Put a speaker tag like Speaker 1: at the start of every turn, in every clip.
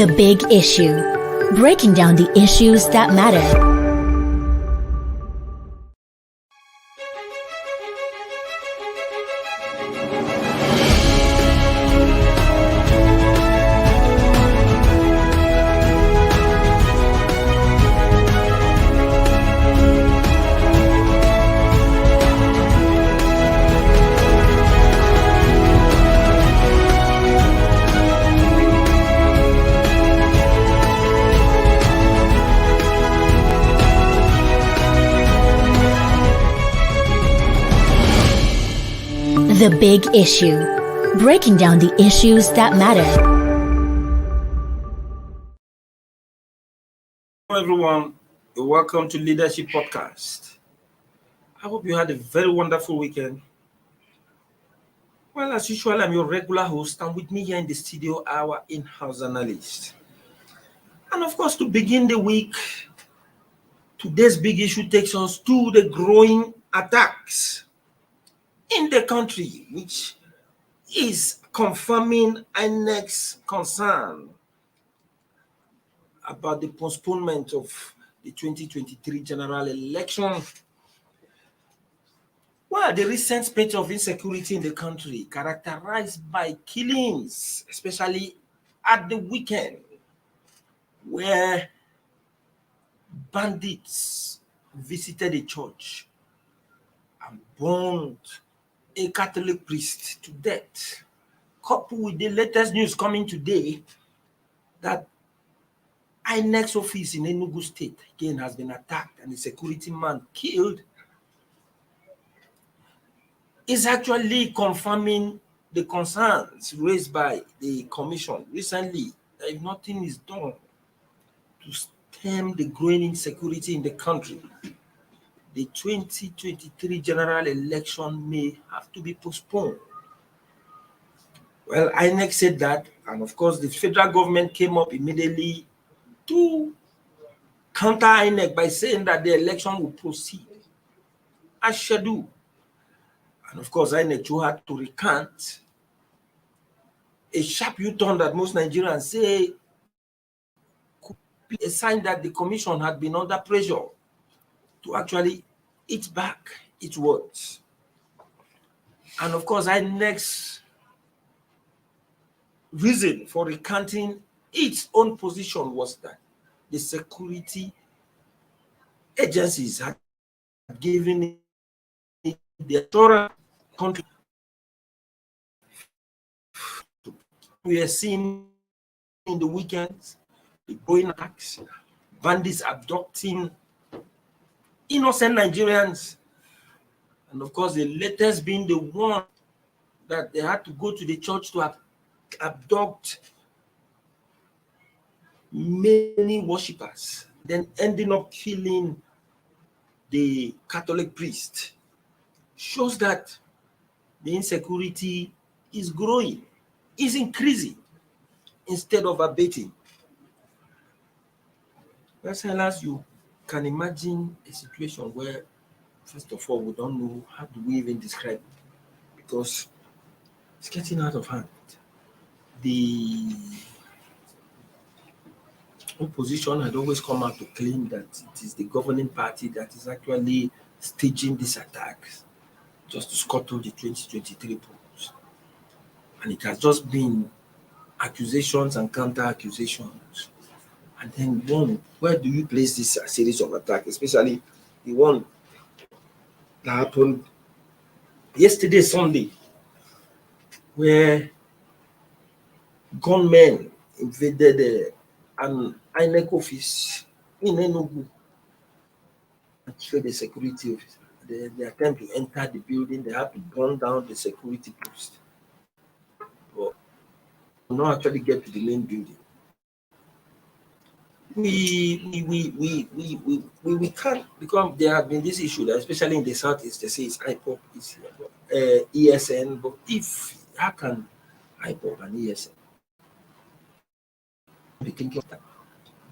Speaker 1: The Big Issue. Breaking down the issues that matter. The Big Issue. Breaking down the issues that matter.
Speaker 2: Hello everyone, welcome to Leadership Podcast. I hope you had a very wonderful weekend. Well, as usual, I'm your regular host, and with me here in the studio, our in-house analyst. And of course, to begin the week, today's big issue takes us to the growing attacks in the country, which is confirming INEC's concern about the postponement of the 2023 general election. Well, the recent spate of insecurity in the country, characterized by killings, especially at the weekend, where bandits visited a church and burned a Catholic priest to death, coupled with the latest news coming today that INEC's office in Enugu State again has been attacked and a security man killed, is actually confirming the concerns raised by the commission recently that if nothing is done to stem the growing insecurity in the country, the 2023 general election may have to be postponed. Well, INEC said that, and of course, the federal government came up immediately to counter INEC by saying that the election will proceed as scheduled. And of course, INEC too had to recant a sharp U-turn that most Nigerians say could be a sign that the commission had been under pressure to actually eat back its words. And of course, INEC's reason for recanting its own position was that the security agencies had given it the electoral country. We are seeing in the weekends the growing attacks, bandits abducting innocent Nigerians, and of course the latest being the one that they had to go to the church to abduct many worshippers, then ending up killing the Catholic priest, shows that the insecurity is growing, is increasing instead of abating. Well, Silas, you can imagine a situation where, first of all, we don't know how do we even describe it, because it's getting out of hand. The opposition had always come out to claim that it is the governing party that is actually staging these attacks just to scuttle the 2023 polls. And it has just been accusations and counter-accusations. And then where do you place this series of attacks, especially the one that happened yesterday, Sunday, where gunmen invaded an INEC office in Enugu and killed the security officer. They attempt to enter the building, they have to burn down the security post. But will not actually get to the main building. We can't, because there have been this issue that especially in the southeast they say it's IPOP, it's ESN, but how can IPOP and ESN be thinking of that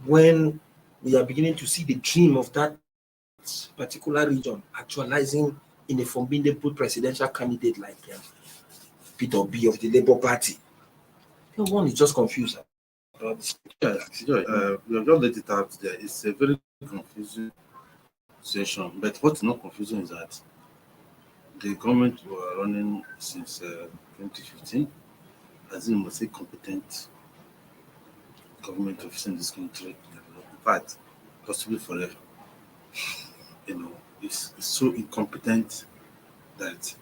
Speaker 2: when we are beginning to see the dream of that particular region actualizing in a formidable presidential candidate like Peter B of the Labour Party? One is just confused
Speaker 3: We have just let it out there. It's a very confusing situation. But what's not confusing is that the government were running since 2015 as the most competent government office in this country. In fact, possibly forever. It's so incompetent that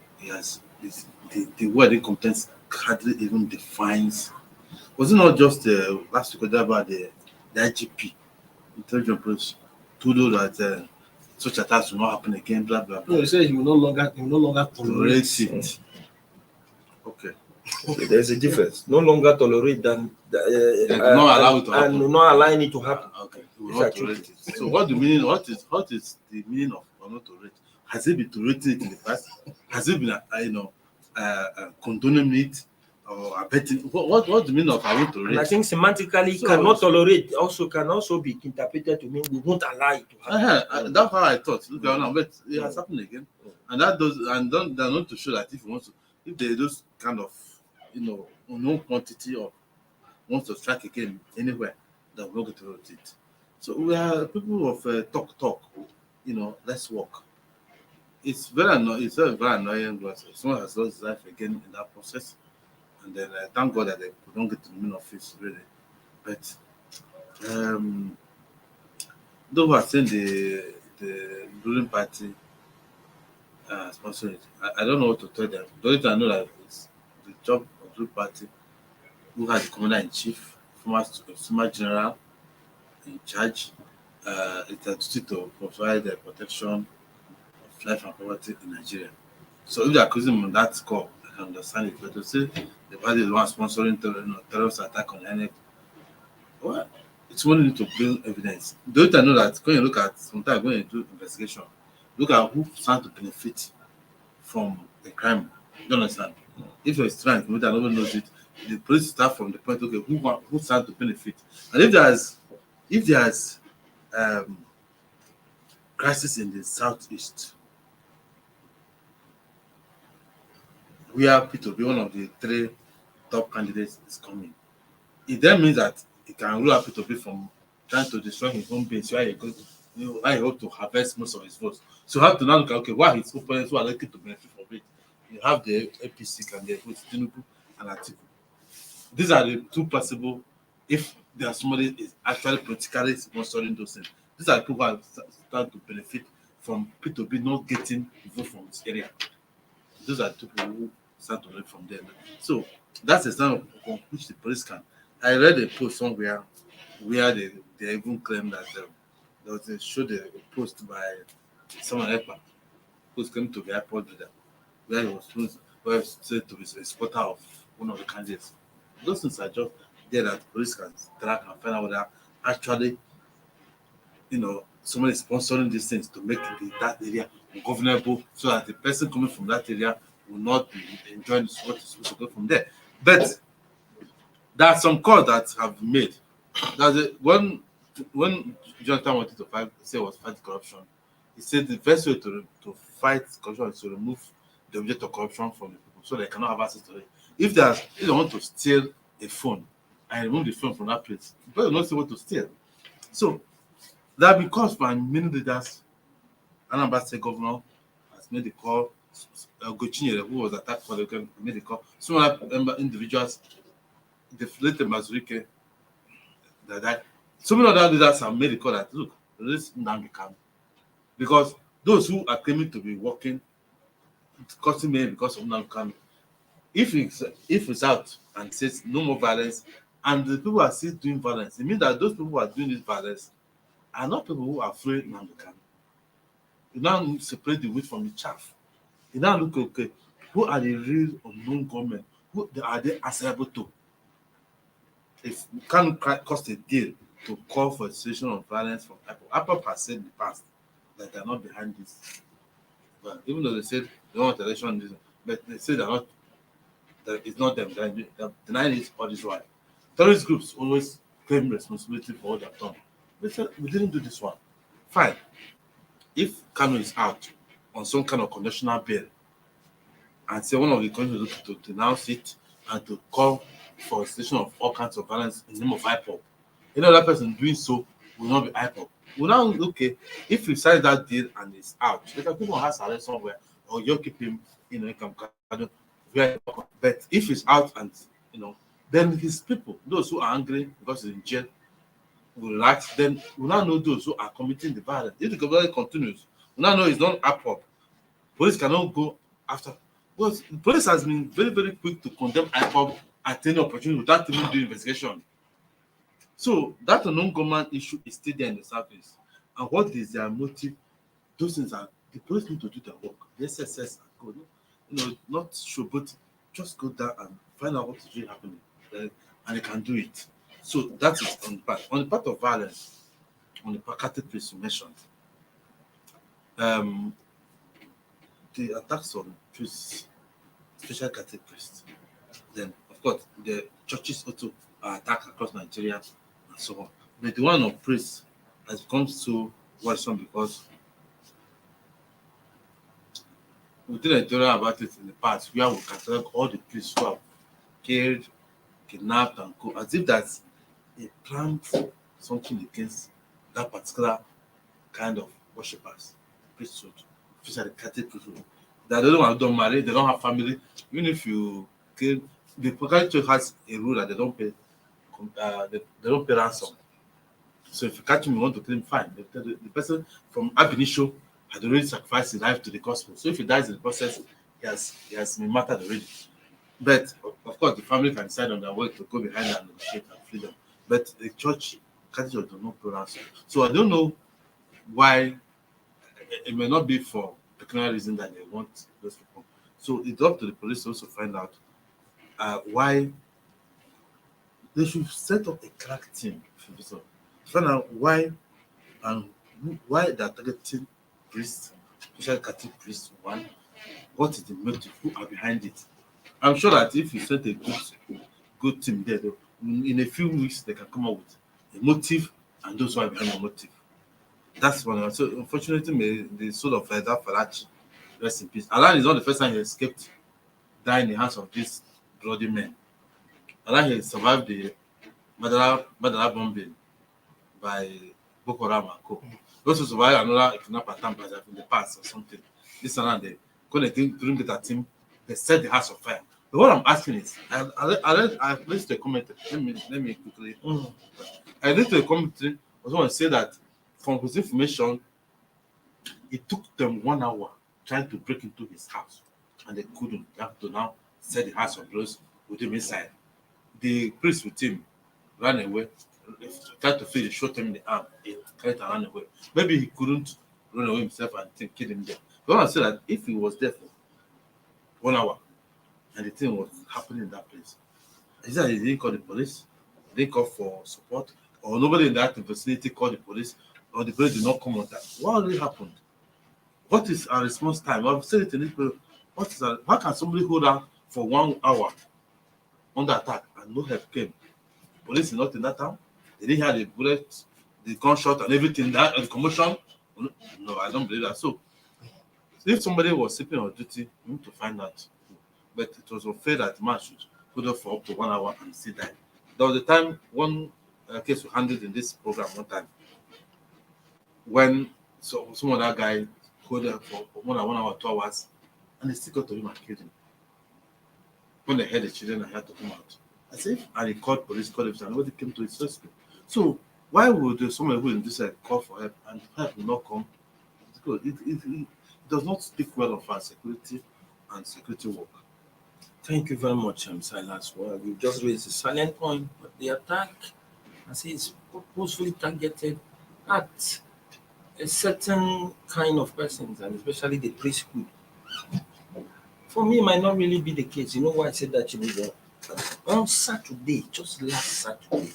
Speaker 3: the word incompetence hardly even defines. Was it not just last week about the IGP, intelligence police, told us that such attacks will not happen again, blah blah blah.
Speaker 2: No, he said he will no longer tolerate
Speaker 3: it. Okay.
Speaker 2: So there's a difference. No longer tolerate than
Speaker 3: not allow it to happen.
Speaker 2: And not allowing it to happen.
Speaker 3: Okay. We will not tolerate it. So what is the meaning of not tolerate? Has it been tolerated in the past? Has it been condoning it or abetting? What's the meaning of I won't tolerate?
Speaker 2: And I think semantically cannot tolerate can also be interpreted to mean we won't allow it to happen.
Speaker 3: That's how I thought. Look now, but it has happened again. And that does they're not to show that if there is those kind of unknown quantity of wants to strike again anywhere, that we're not going to rotate it. So we are people of talk, let's work. It's very annoying. It's very annoying because someone has lost his life again in that process, and then thank God that they don't get to the main office really. But those who are saying the ruling party sponsor it, I don't know what to tell them. The only thing I know that it's the job of the ruling party who has the commander in chief, former general in charge. It's a duty to provide the protection of life and property in Nigeria. So if they are accusing him on that score, I can understand it. But to say the party is the one sponsoring terrorist attack on INEC, well, it's only need to bring evidence. Don't I know that when you look at sometimes when you do investigation, look at who stands to benefit from the crime. You understand? If you're trying to that nobody knows it, the police start from the point, okay, who stands to benefit? And if there's crisis in the southeast, we are happy to be one of the 3 top candidates is coming. It then means that he can rule happy to be from trying to destroy his own base where he hope to harvest most of his votes. So you have to now look at why his opponents who are likely to benefit from it. You have the APC candidates, Enugu and Atiku. These are the 2 possible if there's somebody is actually politically sponsoring those things. These are people who start to benefit from P2B not getting vote from this area. Those are people who start to learn from there. So that's the time on which the police can. I read a post somewhere where they even claim that there was a post by someone else who's coming to the airport with them, where he was said to be a supporter of one of the candidates. Those things are just there that the police can track and find out whether actually, someone is sponsoring these things to make that area ungovernable so that the person coming from that area will not be enjoying what is supposed to go from there. But there are some calls that have been made. When Jonathan wanted to fight corruption, he said the best way to fight corruption is to remove the object of corruption from the people so they cannot have access to it. If they want to steal a phone and remove the phone from that place, the person will not say what to steal. So there have been calls by many leaders. Anambra State governor has made the call. Gochinyere, who was attacked for the weekend, made the call. Some other individuals, the late Mazurike, that so many other leaders have made the call that look, release Nnamdi Kanu. Because those who are claiming to be working, costing me because of Nnamdi Kanu, if it's out and says no more violence, and the people are still doing violence, it means that those people who are doing this violence are not people who are afraid Nnamdi Kanu. You now separate the wheat from the chaff. You now look, okay, who are the real unknown government? Who are they answerable to? If you can't cost a deal to call for a situation of violence from Apple has said in the past that they're not behind this. But even though they said they want election, but they say that it's not them. They're denying it all this while. Terrorist groups always claim responsibility for what they've done. They said we didn't do this one. Fine. If Kanu is out on some kind of conditional bail and say one of the countries to denounce it and to call for a situation of all kinds of violence in the name of IPOB. Any other person doing so will not be IPOB. Well, now, okay, if you sign that deal and it's out, they can put him on house arrest somewhere, or you keep him, you can but if it's out and, then his people, those who are angry because he's in jail, will relax, then we now know those who are committing the violence. If the violence continues, we now know it's not IPOB. Police cannot go after. Because the police has been very, very quick to condemn IPOB at any opportunity without even doing investigation. So that non-government issue is still there in the surface. And what is their motive? Those things are the police need to do their work. The SSS are good. Not sure, but just go there and find out what is really happening. And they can do it. So that is on the part. On the part of violence, on the Pakati place you mentioned, the attacks on priests, especially Catholic priests, then of course the churches also are attacked across Nigeria and so on. But the one of priests has become so worrisome because we did a tutorial about it in the past where we catalog all the priests who have killed, kidnapped, and go as if that's a planned something against that particular kind of worshippers, priesthood, especially Catholic priesthood. They don't marry, they don't have family. Even if you kill, the Catholic Church has a rule that they don't pay ransom. So if you catch him, you want to kill him, fine. The person from ab initio had already sacrificed his life to the gospel. So if he dies in the process, he has been martyred already. But of course, the family can decide on their way to go behind and negotiate and free them. But the church, Catholic Church, does not pay ransom. So I don't know why. It may not be for peculiar reason that they want those people. So it's up to the police to also find out why they should set up a crack team to find out why they're targeting priests, especially Catholic priests. One, what is the motive? Who are behind it? I'm sure that if you set a good team there, though, in a few weeks they can come up with a motive and those who are behind the motive. That's one. So unfortunately, the soul of that Farachi, rest in peace. Alan is not the first time he escaped, dying in the hands of these bloody men. Alan he survived the Madara bombing by Boko Haram and Co. He also survived another kidnapper attempt in the past or something. This and that, when they couldn't get at him, they set the house on fire. But what I'm asking is, I listened to a commentary. Let me quickly. I listened to a commentary. I was going to say that from his information, it took them 1 hour trying to break into his house, and they couldn't. They have to now set the house on blows with him inside. The priest with him ran away, tried to feel the shot him in the arm. He tried to run away. Maybe he couldn't run away himself and kill him there. But I say that if he was there for 1 hour and the thing was happening in that place, is that he didn't call the police, he didn't call for support, or nobody in that vicinity called the police, or the police did not come on time. What really happened? What is our response time? I've said it in this place. How can somebody hold out for 1 hour under attack and no help came? Police is not in that town. They didn't hear the bullet, the gunshot, and everything. That and the commotion. No, I don't believe that. So, if somebody was sleeping on duty, we need to find out. But it was unfair that the man should hold up for up to 1 hour and still die. There was a time one case we handled in this program one time when some other guy hold up for more than 1 hour, 2 hours, and they still got to him and killed him. When they heard the children, I had to come out. I said, and he called police, called everything, and nobody came to his rescue. So why would somebody who in this call for help and help will not come? It does not speak well of our security and security work.
Speaker 2: Thank you very much, Silas. Well, you just raised a salient point, but the attack, I say, is purposefully targeted at a certain kind of persons, and especially the priesthood. For me, it might not really be the case. You know why I said that, Chibuzo? On Saturday, just last Saturday,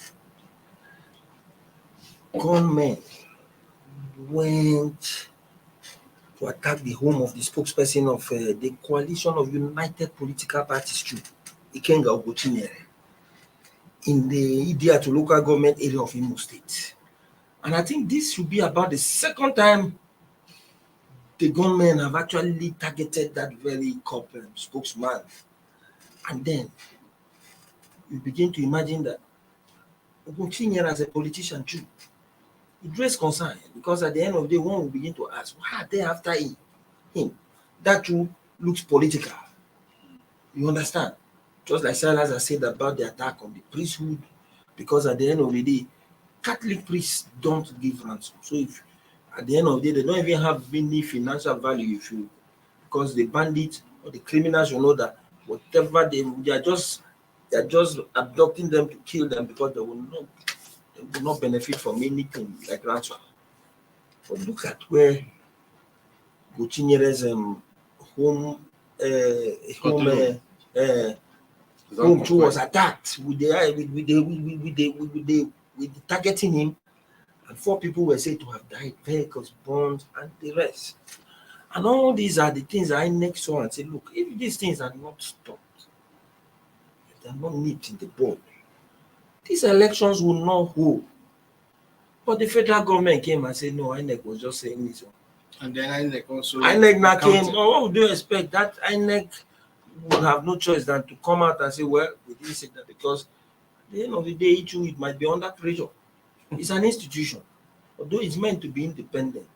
Speaker 2: gunmen went to attack the home of the spokesperson of the Coalition of United Political Parties, Ikenga Ogochinyere, in the Idiatu local government area of Imo State. And I think this should be about the second time the gunmen have actually targeted that very spokesman. And then you begin to imagine that Ogunchinyere as a politician too, it raised concern because at the end of the day, one will begin to ask, why are they after him? That too looks political. You understand? Just like Silas has said about the attack on the priesthood, because at the end of the day, Catholic priests don't give ransom. So if at the end of the day, they don't even have any financial value if you, because the bandits or the criminals will know that whatever they are just abducting them to kill them because they will not benefit from anything like ransom. But look at where Gotinyere's home home too was attacked with the targeting him, and 4 people were said to have died, vehicles burned, and the rest. And all these are the things I INEC saw and said, look, if these things are not stopped, if they are not nipped in the bud, these elections will not hold. But the federal government came and said, no, INEC was just saying this.
Speaker 4: And then INEC also.
Speaker 2: INEC now came, what would you expect? That INEC would have no choice than to come out and say, well, we didn't say that because at the end of the day, it might be under pressure. It's an institution. Although it's meant to be independent,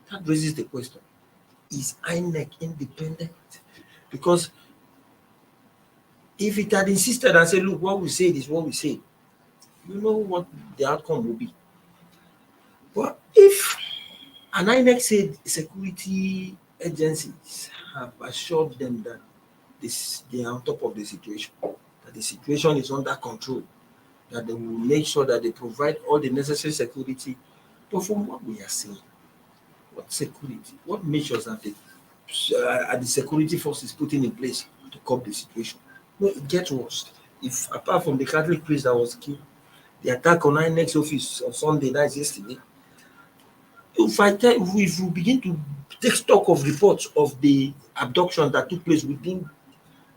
Speaker 2: that raises the question, is INEC independent? Because if it had insisted and said, look, what we said is what we said, you know what the outcome will be. But if an INEC said security agencies have assured them that they are on top of the situation, that the situation is under control, that they will make sure that they provide all the necessary security. But from what we are seeing, what security, what measures are the security forces putting in place to curb the situation? No, it gets worse. If apart from the Catholic priest that was killed, the attack on INEC's office on Sunday, that's yesterday, if we begin to take stock of reports of the abduction that took place within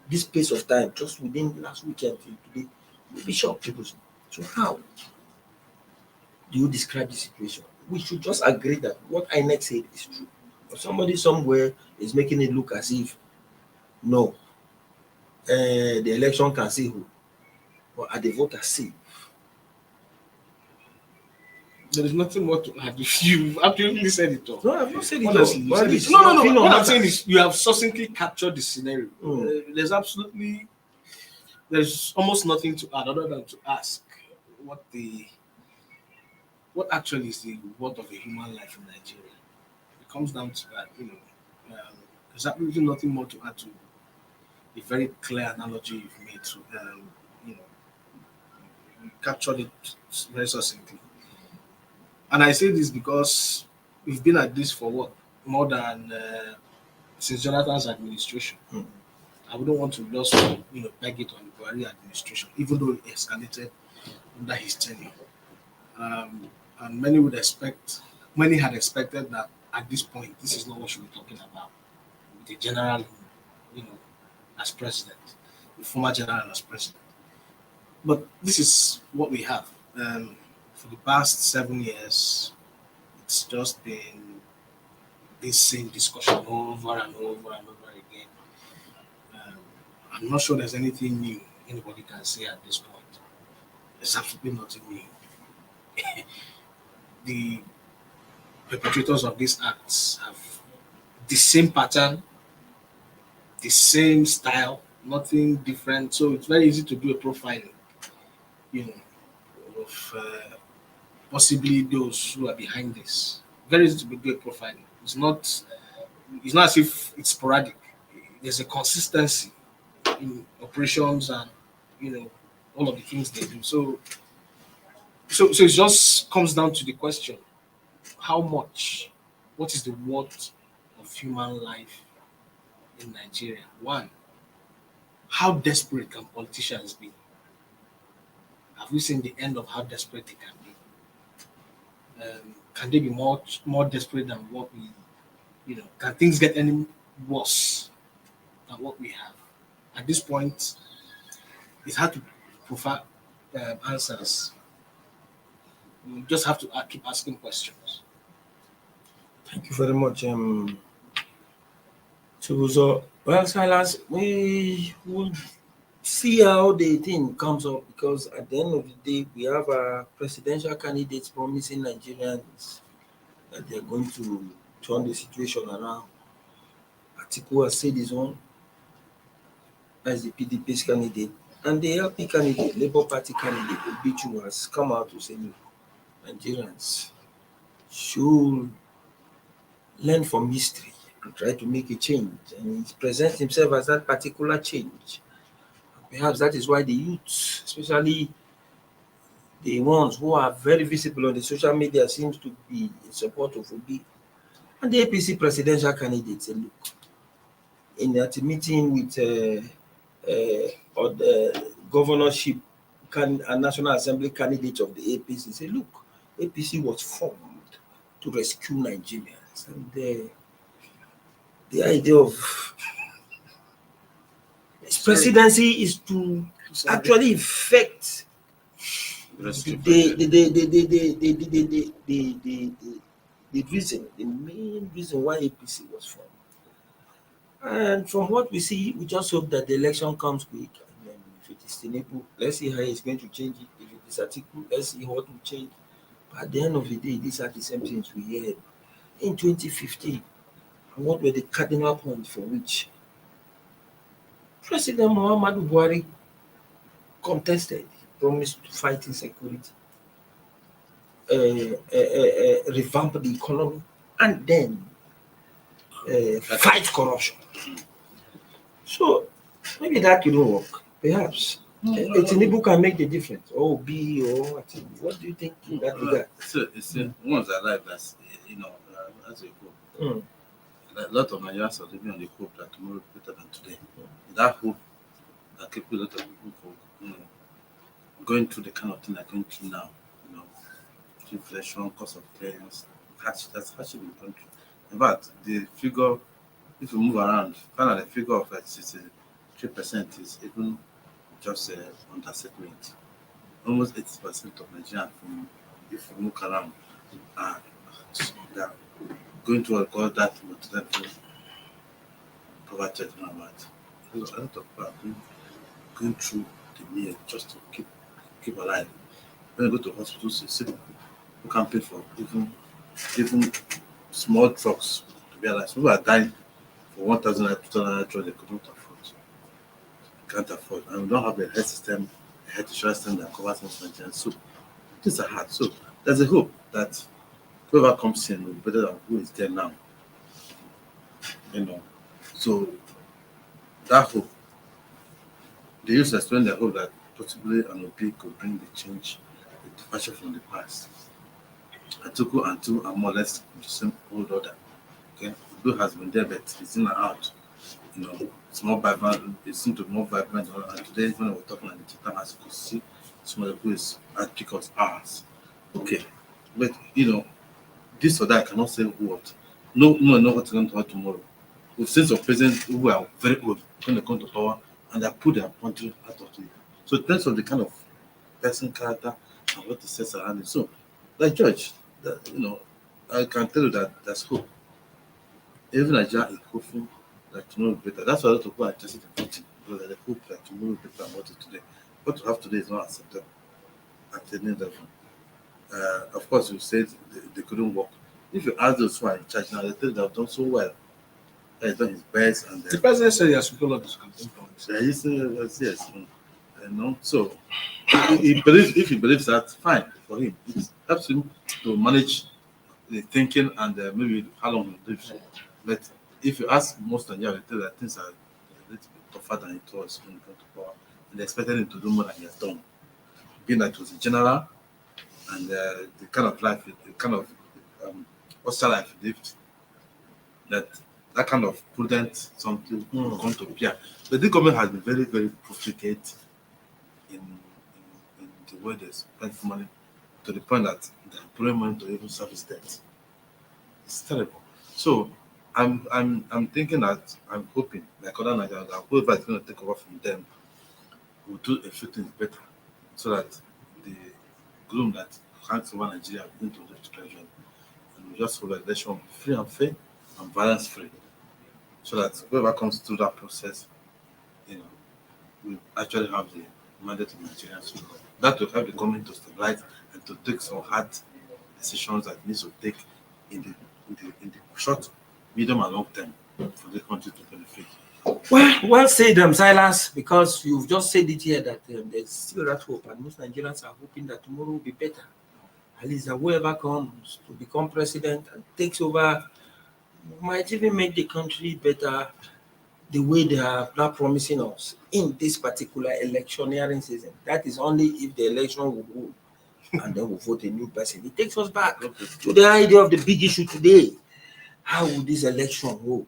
Speaker 2: this space of time, just within last weekend till today, we'll be shocked. So how do you describe the situation? We should just agree that what INEC said is true. But somebody somewhere is making it look as if, no, the election can say who, but are the voters safe?
Speaker 4: There is nothing more to add. You've absolutely said it all.
Speaker 2: No, I've not said it
Speaker 4: Honestly,
Speaker 2: all.
Speaker 4: you said it. No. What I'm saying is you have succinctly captured the scenario. There's almost nothing to add other than to ask what actually is the worth of a human life in Nigeria. It comes down to that, there's absolutely nothing more to add to the very clear analogy you've made to, you captured it very succinctly. And I say this because we've been at this for what? More than since Jonathan's administration. I wouldn't want to just peg it on the Buhari administration, even though it escalated under his tenure. And many had expected that at this point, this is not what we're talking about. With the general, as president, the former general as president. But this is what we have. For the past 7 years, it's just been this same discussion over and over and over again. I'm not sure there's anything new anybody can say at this point. There's absolutely nothing new. The perpetrators of these acts have the same pattern, the same style, nothing different. So it's very easy to do a profiling, of possibly those who are behind this. Very easy to do a profiling. It's not as if it's sporadic. There's a consistency in operations and all of the things they do. So it just comes down to the question: how much? What is the worth of human life in Nigeria? One, how desperate can politicians be? Have we seen the end of how desperate they can be? Can they be more desperate than what we, can things get any worse than what we have? At this point, it's hard to provide answers. We just have to keep asking questions.
Speaker 2: Thank you very much. So, well, Silas, we would see how the thing comes up, because at the end of the day, we have presidential candidates promising Nigerians that they're going to turn the situation around. Atiku has said his own as the PDP's candidate, and the LP candidate, Labour Party candidate, Obichu, has come out to say, look, Nigerians should learn from history and try to make a change. And he presents himself as that particular change. Perhaps that is why the youths, especially the ones who are very visible on the social media, seems to be in support of Obi. And the APC presidential candidate said, look, in that meeting with or the governorship and National Assembly candidate of the APC, said, look, APC was formed to rescue Nigerians. And the idea of its presidency is to actually effect the reason, the main reason why APC was formed. And from what we see, we just hope that the election comes quick. And then if it is Tinubu, let's see how he's going to change it. If it is Atiku, let's see what will change. But at the end of the day, these are the same things we had in 2015. And what were the cardinal points for which President Muhammadu Buhari contested, promised to fight insecurity, revamp the economy, and then fight corruption. So maybe that couldn't work. Perhaps Tinubu can make the difference. Or B or what? What do you think in that regard?
Speaker 3: It's once alive that's as a hope. A lot of Nigerians are living on the hope that tomorrow will be better than today. That hope that keeps a lot of people from going through the kind of thing they're going through now. Inflation, cost of things, that's hardship in the country. In fact, the figure, if you move around, find out the figure of 63% is even just understatement. Almost 80% of Nigerians, if you look around, they're going to call that multiple poverty and all that. Because a lot of people are going through the meal just to keep alive. When you go to hospitals, you see people who can't pay for even small drugs to be alive. Some people are dying for 1,000 and 2,000 drugs they couldn't afford. Can't afford. And we don't have a health system, a health insurance system that covers most Nigerians. So things are hard. So there's a hope that whoever comes in will be better than who is there now. So that hope, they used to explain their hope that possibly an OP could bring the change, the departure from the past. Atiku and two are more or less the same old order. Okay, Blue has been there, but it's in and out. It's more vibrant. It seems to be more vibrant. And today, when we're talking about the Titan, as you could see, some of the is as big as ours. Okay, but this or that I cannot say what. No one knows what's going to happen tomorrow. We've seen some presidents who are very old when they come to power and they put their country out of the. So it depends on the kind of person, character, and what he says around it. So, like George, I can tell you that there's hope. Even Nigeria is hopeful that tomorrow will be better. That's why a lot of people are interested in voting, because they hope that tomorrow will be better than what is today. What we have today is not acceptable at any level. Of course, you said they couldn't work. If you ask those who are in charge now, they tell you they have done so well. He's done his best, and
Speaker 4: the president said he has fulfilled all his campaign promises.
Speaker 3: Yes. So if he believes that, fine for him. It helps him to manage the thinking and maybe how long he lives. But if you ask most Nigerians, they tell that things are a little bit tougher than it was when he got to power, and they expected him to do more than he has done. Being that he was a general, and the kind of life, the kind of hostile life he lived, that kind of prudent something will come to appear. But the government has been very, very profligate in the way they spend money, to the point that they employ money to even service debt. It's terrible. So I'm thinking that I'm hoping, like other Nigerians, that whoever is going to take over from them will do a few things better, so that the gloom that hangs over Nigeria will begin to lift gradually. And we just hope that the election will be free and fair and violence free, so that whoever comes through that process, we actually have the mandate of Nigerians. So that will help the government to stabilize and to take some hard decisions that it needs to take in the short, medium, and long term for the country to benefit.
Speaker 2: Well said, Silas, because you've just said it here that there's still that hope, and most Nigerians are hoping that tomorrow will be better. At least that whoever comes to become president and takes over might even make the country better the way they are now promising us in this particular electioneering season. That is only if the election will hold and then we'll vote a new person. It takes us back to the idea of the big issue today. How will this election go?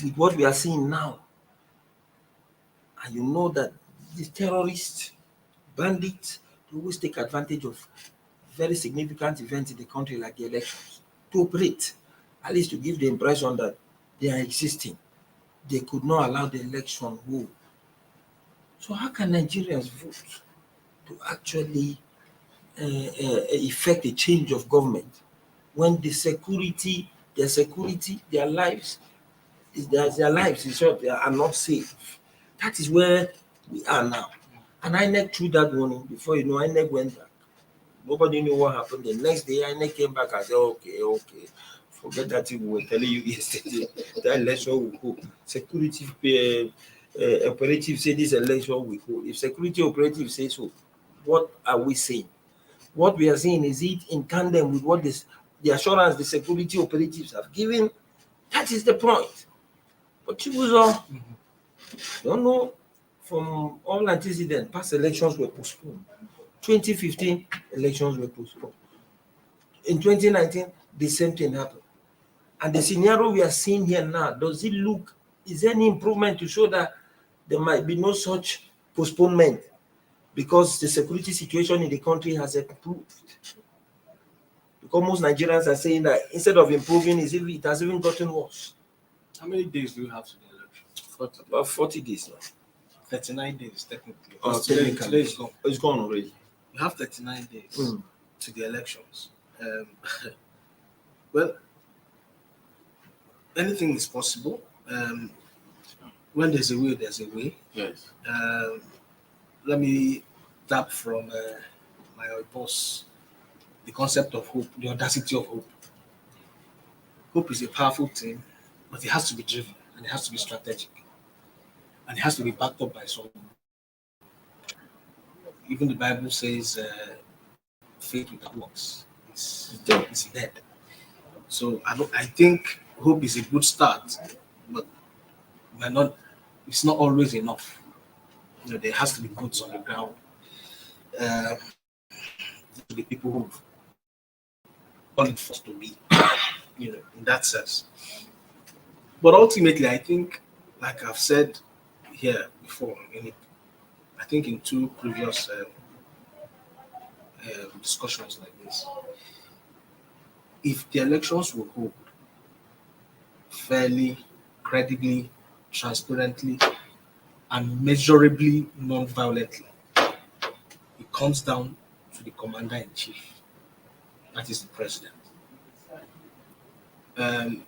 Speaker 2: With what we are seeing now, and you know that these terrorists, bandits, they always take advantage of very significant events in the country like the elections to operate, at least to give the impression that they are existing. They could not allow the election go. So how can Nigerians vote to actually effect a change of government when their security, their lives, their lives in short, they are not safe? That is where we are now. And INEC threw that warning before you know INEC went back. Nobody knew what happened. The next day INEC came back and said, okay, forget that thing we were telling you yesterday. That election will go. Security operative say this election will go. If security operative say so, what are we saying? What we are saying is it in tandem with what the assurance the security operatives have given. That is the point. But Chibuzo, don't know, from all antecedent, past elections were postponed. 2015 elections were postponed. In 2019, the same thing happened. And the scenario we are seeing here now, does it look, is there any improvement to show that there might be no such postponement because the security situation in the country has improved? Because most Nigerians are saying that instead of improving, it has even gotten worse.
Speaker 4: How many days do you have to the election?
Speaker 2: About 40 days now.
Speaker 4: 39 days, technically.
Speaker 2: Today
Speaker 4: is gone.
Speaker 2: It's gone already.
Speaker 4: You have 39 days to the elections. Well, anything is possible. When there's a will, there's a way.
Speaker 3: Yes.
Speaker 4: Let me tap from my boss the concept of hope, the audacity of hope. Hope is a powerful thing, but it has to be driven and it has to be strategic. And it has to be backed up by someone. Even the Bible says faith without works is dead. So I think hope is a good start, but it's not always enough. There has to be boots on the ground. To the people who want it forced to be, in that sense. But ultimately, I think, like I've said here before, I think in two previous discussions like this, if the elections will hold fairly, credibly, transparently, and measurably non-violently, it comes down to the commander-in-chief, that is the president. And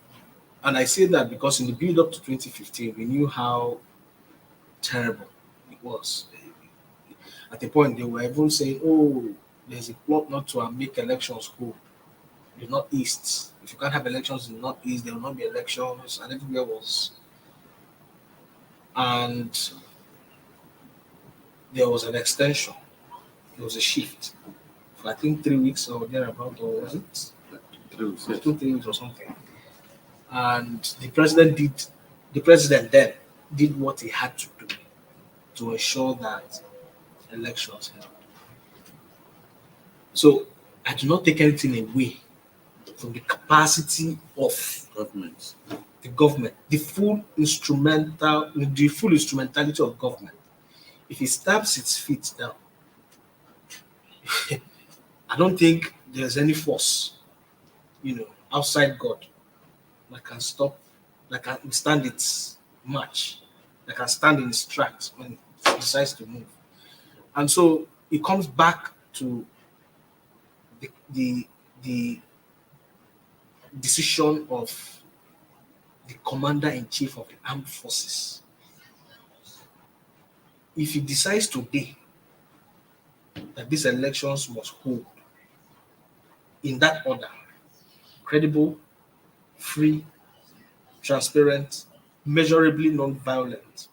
Speaker 4: I say that because in the build-up to 2015, we knew how terrible it was. At a point, they were even saying, oh, there's a plot not to make elections hold. The Northeast. If you can't have elections in the Northeast, there will not be elections, and everywhere was. And there was an extension. There was a shift for I think 3 weeks or thereabout, or was it
Speaker 3: 3 weeks?
Speaker 4: 3 weeks or something. And the president then did what he had to do to ensure that elections held. So I do not take anything away from the capacity of the government, the full instrumentality of government. If it stabs its feet down, I don't think there's any force, outside God that can stop, that can stand its march, that can stand in its tracks when it decides to move. And so it comes back to the decision of the commander-in-chief of the armed forces if he decides today that these elections must hold in that order, credible, free, transparent, measurably non-violent,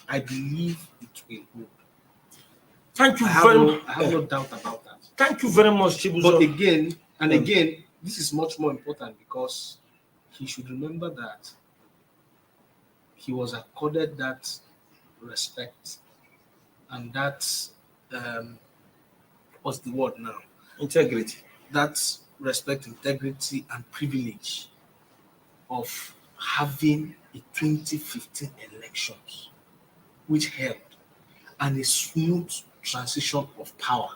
Speaker 4: I believe it will hold.
Speaker 2: Thank you
Speaker 4: I have no doubt about that.
Speaker 2: Thank you very much, Chibuzo.
Speaker 4: But again, this is much more important because he should remember that he was accorded that respect and that what's the word now?
Speaker 2: Integrity.
Speaker 4: That respect, integrity, and privilege of having a 2015 elections, which held, and a smooth transition of power.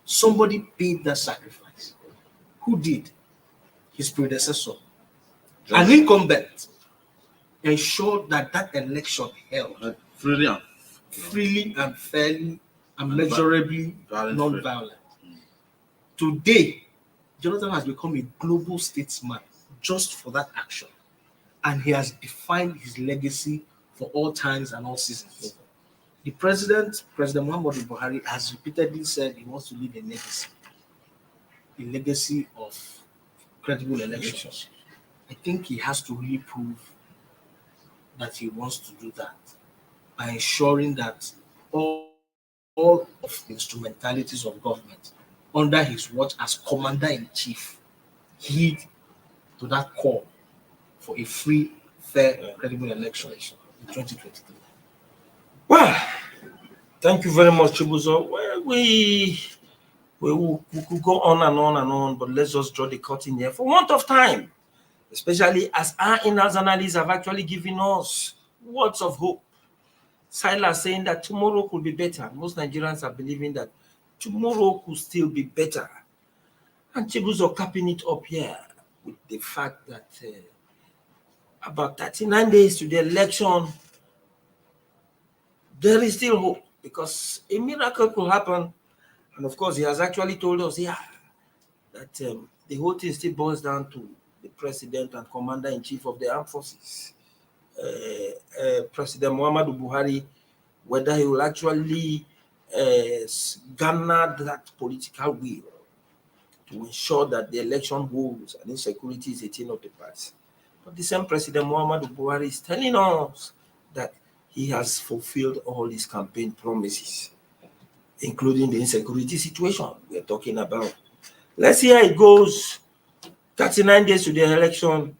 Speaker 4: Somebody paid that sacrifice. Who did? His predecessor. An incumbent ensured that election held freely and fairly and measurably non-violent. Today, Jonathan has become a global statesman just for that action. And he has defined his legacy for all times and all seasons. The President Muhammadu Buhari, has repeatedly said he wants to leave a legacy of credible elections. I think he has to really prove that he wants to do that by ensuring that all of the instrumentalities of government under his watch as Commander-in-Chief heed to that call for a free, fair, credible election in 2023.
Speaker 2: Well, thank you very much, Chibuzo. Well, we could go on and on and on, but let's just draw the curtain here for want of time, especially as our in-house analysts have actually given us words of hope. Silas saying that tomorrow could be better. Most Nigerians are believing that tomorrow could still be better. And Chibuzo capping it up here with the fact that about 39 days to the election, there is still hope because a miracle could happen. And of course, he has actually told us, that the whole thing still boils down to the President and Commander-in-Chief of the Armed Forces, President Muhammadu Buhari, whether he will actually garner that political will to ensure that the election holds and insecurity is a thing of the past. But the same President Muhammadu Buhari is telling us that he has fulfilled all his campaign promises, including the insecurity situation we're talking about. Let's see how it goes. 39 days to the election.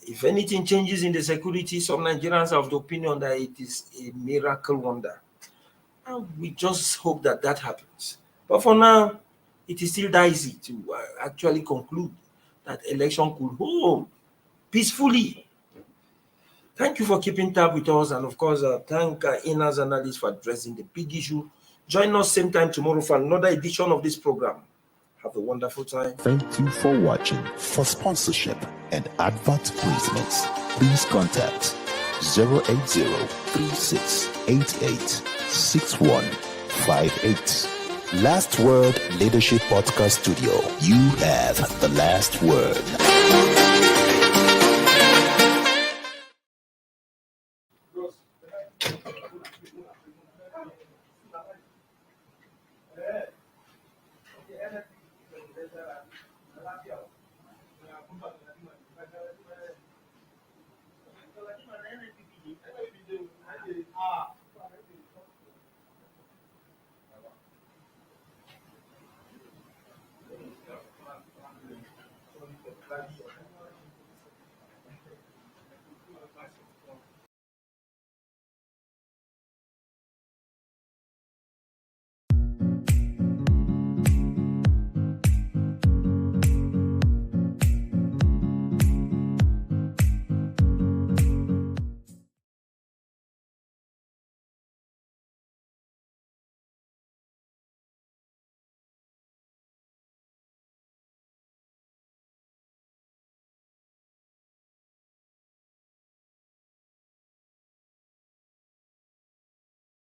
Speaker 2: If anything changes in the security, some Nigerians are of the opinion that it is a miracle wonder. And we just hope that that happens. But for now, it is still dicey to actually conclude that election could hold peacefully. Thank you for keeping tab with us. And of course, thank in-house analysts for addressing the big issue. Join us same time tomorrow for another edition of this program. Have a wonderful time.
Speaker 5: Thank you for watching. For sponsorship and advert placements, please contact 080-3688-6158. Last Word Leadership Podcast Studio. You have the last word.